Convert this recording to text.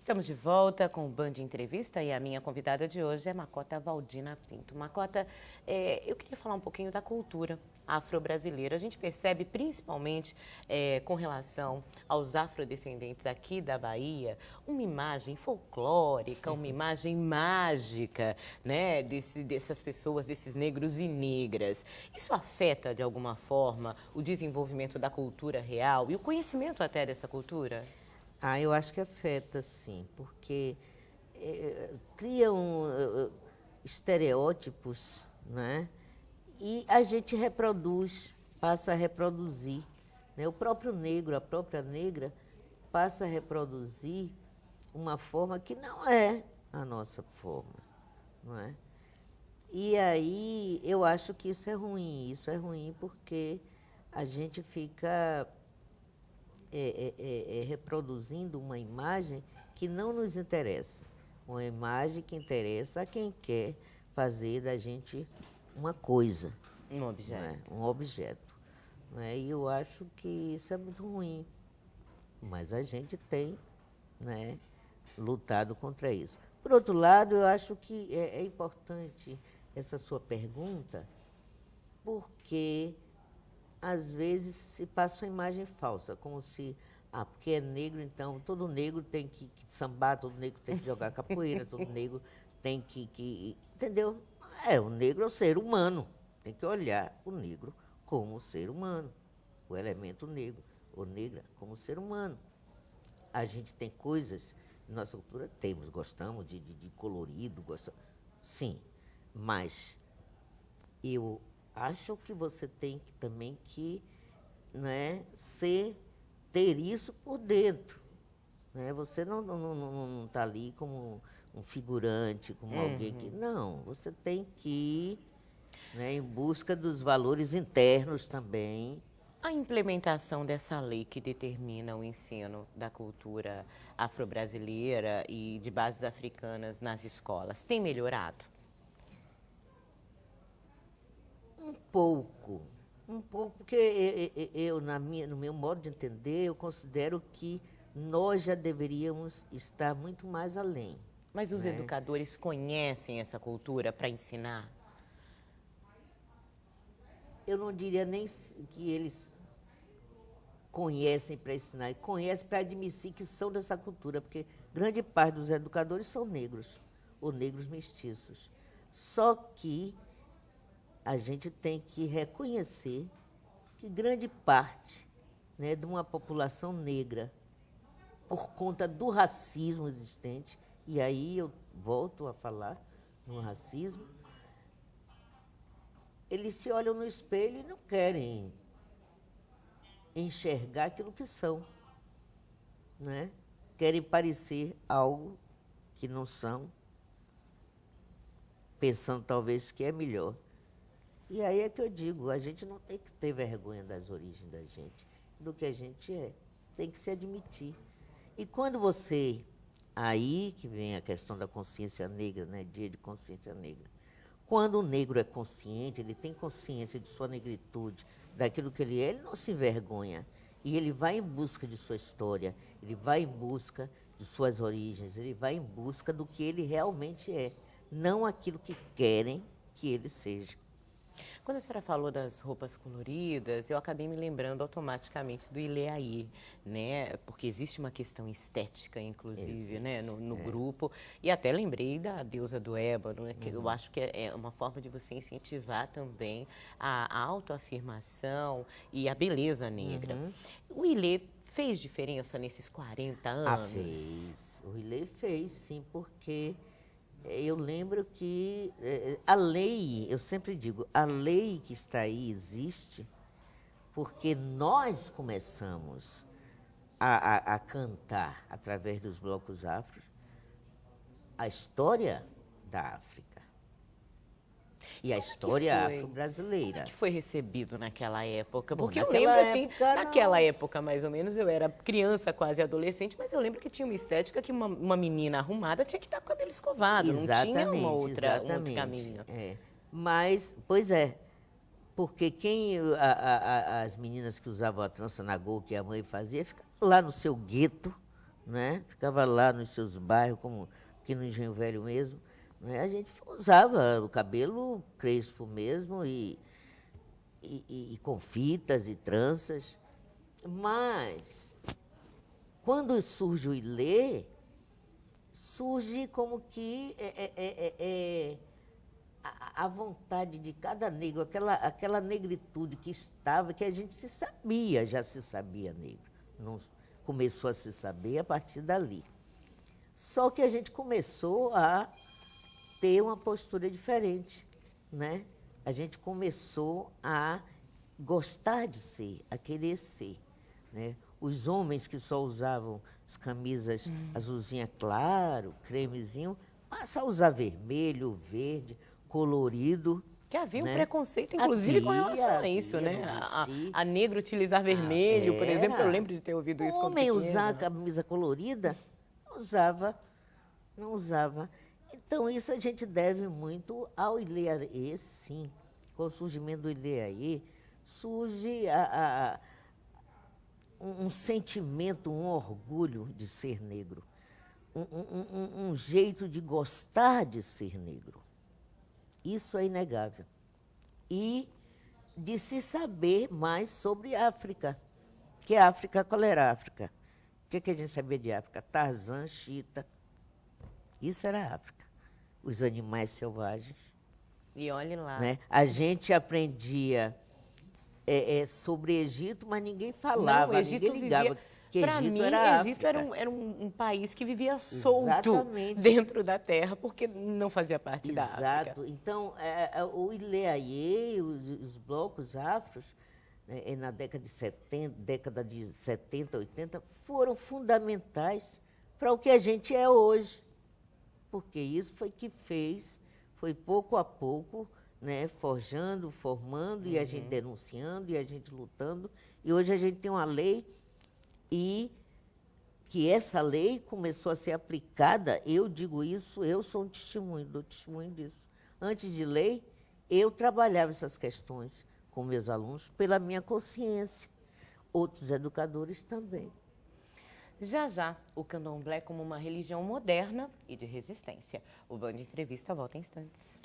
Estamos de volta com o Band Entrevista e a minha convidada de hoje é Makota Valdina Pinto. Makota, eu queria falar um pouquinho da cultura afro-brasileira. A gente percebe, principalmente com relação aos afrodescendentes aqui da Bahia, uma imagem folclórica, uma imagem mágica, né, dessas pessoas, desses negros e negras. Isso afeta, de alguma forma, o desenvolvimento da cultura real e o conhecimento até dessa cultura? Eu acho que afeta, sim, porque criam estereótipos, né? E a gente reproduz, passa a reproduzir. Né? O próprio negro, a própria negra, passa a reproduzir uma forma que não é a nossa forma, não é? E aí eu acho que isso é ruim porque a gente fica reproduzindo uma imagem que não nos interessa, uma imagem que interessa a quem quer fazer da gente uma coisa. Um objeto. Né? Um objeto. Né? E eu acho que isso é muito ruim, mas a gente tem, né, lutado contra isso. Por outro lado, eu acho que é importante essa sua pergunta, porque às vezes se passa uma imagem falsa, como se, porque é negro, então todo negro tem que sambar, todo negro tem que jogar capoeira, todo negro tem que entendeu? O negro é o ser humano, tem que olhar o negro como ser humano, o elemento negro, ou negra como ser humano. A gente tem coisas, nossa cultura temos, gostamos de colorido, gostamos, sim, mas eu acho que você tem que, também que, né, ter isso por dentro. Né? Você não está ali como um figurante, como alguém que... Não, você tem que ir, né, em busca dos valores internos também. A implementação dessa lei que determina o ensino da cultura afro-brasileira e de bases africanas nas escolas tem melhorado? Um pouco, porque eu no meu modo de entender, eu considero que nós já deveríamos estar muito mais além. Mas os né? educadores conhecem essa cultura para ensinar? Eu não diria nem que eles conhecem para ensinar, conhecem para admitir que são dessa cultura, porque grande parte dos educadores são negros, ou negros mestiços. Só que a gente tem que reconhecer que grande parte, né, de uma população negra, por conta do racismo existente, e aí eu volto a falar no racismo, eles se olham no espelho e não querem enxergar aquilo que são. Né? Querem parecer algo que não são, pensando talvez que é melhor. E aí é que eu digo, a gente não tem que ter vergonha das origens da gente, do que a gente é. Tem que se admitir. E quando você... Aí que vem a questão da consciência negra, né? Dia de consciência negra. Quando o negro é consciente, ele tem consciência de sua negritude, daquilo que ele é, ele não se envergonha. E ele vai em busca de sua história, ele vai em busca de suas origens, ele vai em busca do que ele realmente é, não aquilo que querem que ele seja. Quando a senhora falou das roupas coloridas, eu acabei me lembrando automaticamente do Ileaí, né? Porque existe uma questão estética, inclusive, né? no grupo. E até lembrei da deusa do ébano, né? Que eu acho que é uma forma de você incentivar também a autoafirmação e a beleza negra. O Ilê fez diferença nesses 40 anos? Fez. O Ilê fez, sim, porque... Eu lembro que a lei, eu sempre digo, a lei que está aí existe porque nós começamos a cantar, através dos blocos afros, a história da África. E a história afro-brasileira. Como é que foi recebido naquela época? Bom, Porque eu lembro, assim, naquela época, mais ou menos, eu era criança, quase adolescente, mas eu lembro que tinha uma estética que uma menina arrumada tinha que estar com o cabelo escovado, não tinha um outro caminho. Mas, pois é, porque as meninas que usavam a trança na Gol, que a mãe fazia, ficavam lá no seu gueto, né? Ficava lá nos seus bairros, como aqui no Engenho Velho mesmo, né? A gente usava o cabelo crespo mesmo e com fitas e tranças. Mas, quando surge o Ilê, surge como que a vontade de cada negro, aquela negritude que estava, que a gente se sabia, já se sabia negro. Não começou a se saber a partir dali. Só que a gente começou a ter uma postura diferente, né? A gente começou a gostar de ser, a querer ser, né? Os homens que só usavam as camisas azulzinha claro, cremezinho, passa a usar vermelho, verde, colorido. Que havia um né? preconceito, inclusive, com relação a isso, né? A negro utilizar vermelho, por exemplo, eu lembro de ter ouvido isso quando homem pequena. usar camisa colorida, não usava. Então, isso a gente deve muito ao Ilê, sim. Com o surgimento do Ilê, surge um sentimento, um orgulho de ser negro, um jeito de gostar de ser negro. Isso é inegável. E de se saber mais sobre a África. Que a África, qual era a África? O que a gente sabia de África? Tarzan, Chita. Isso era a África. Os animais selvagens. E olhe lá. Né? A gente aprendia sobre Egito, mas ninguém falava, não, o Egito ninguém ligava. Para mim, Egito era um país que vivia solto dentro da terra, porque não fazia parte da África. Exato. Então, o Ilê, os blocos afros, né, na década de 70, 80, foram fundamentais para o que a gente é hoje. Porque isso foi que fez, foi pouco a pouco, né, forjando, formando, e a gente denunciando, e a gente lutando. E hoje a gente tem uma lei, e que essa lei começou a ser aplicada, eu digo isso, eu sou um testemunho, dou testemunho disso. Antes de lei, eu trabalhava essas questões com meus alunos pela minha consciência. Outros educadores também. Já já, o candomblé como uma religião moderna e de resistência. O Band Entrevista volta em instantes.